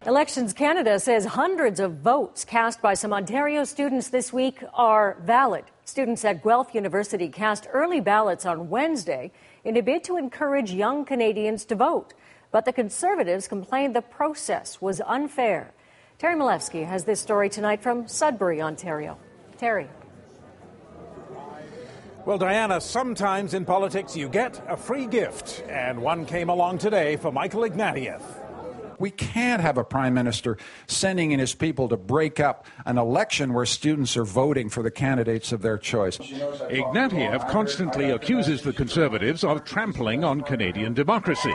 Elections Canada says hundreds of votes cast by some Ontario students this week are valid. Students at Guelph University cast early ballots on Wednesday in a bid to encourage young Canadians to vote. But the Conservatives complained the process was unfair. Terry Malewski has this story tonight from Sudbury, Ontario. Terry. Well, Diana, sometimes in politics you get a free gift, and one came along today for Michael Ignatieff. We can't have a prime minister sending in his people to break up an election where students are voting for the candidates of their choice. Ignatieff constantly accuses the Conservatives of trampling on Canadian democracy.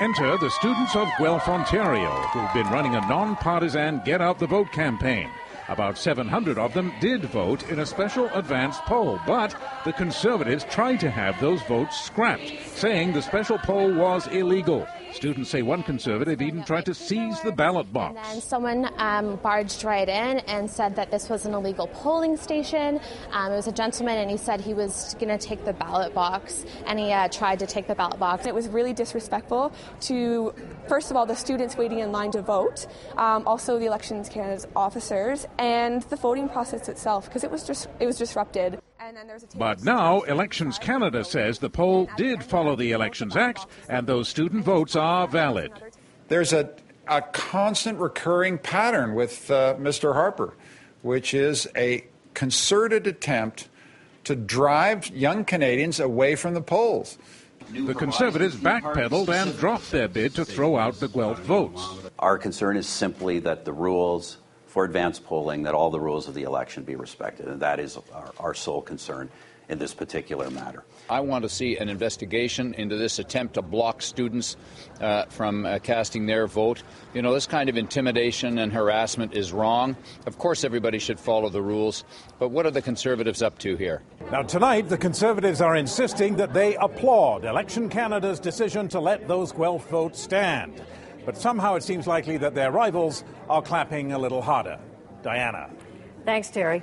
Enter the students of Guelph, Ontario, who've been running a non-partisan Get Out the Vote campaign. About 700 of them did vote in a special advance poll, but the Conservatives tried to have those votes scrapped, saying the special poll was illegal. Students say one Conservative even tried to seize the ballot box. And then someone barged right in and said that this was an illegal polling station. It was a gentleman, and he said he was going to take the ballot box, and he tried to take the ballot box. It was really disrespectful to, first of all, the students waiting in line to vote, also the Elections Canada's officers, and the voting process itself, because it was disrupted. But now Elections Canada says the poll did follow the Elections Act, and those student votes are valid. There's a constant recurring pattern with Mr. Harper, which is a concerted attempt to drive young Canadians away from the polls. The Conservatives backpedaled and dropped their bid to throw out the Guelph votes. Our concern is simply that the rules for advanced polling, that all the rules of the election be respected, and that is our sole concern in this particular matter. I want to see an investigation into this attempt to block students from casting their vote. You know, this kind of intimidation and harassment is wrong. Of course, everybody should follow the rules, but what are the Conservatives up to here? Now, tonight, the Conservatives are insisting that they applaud Election Canada's decision to let those Guelph votes stand. But somehow it seems likely that their rivals are clapping a little harder. Diana. Thanks, Terry.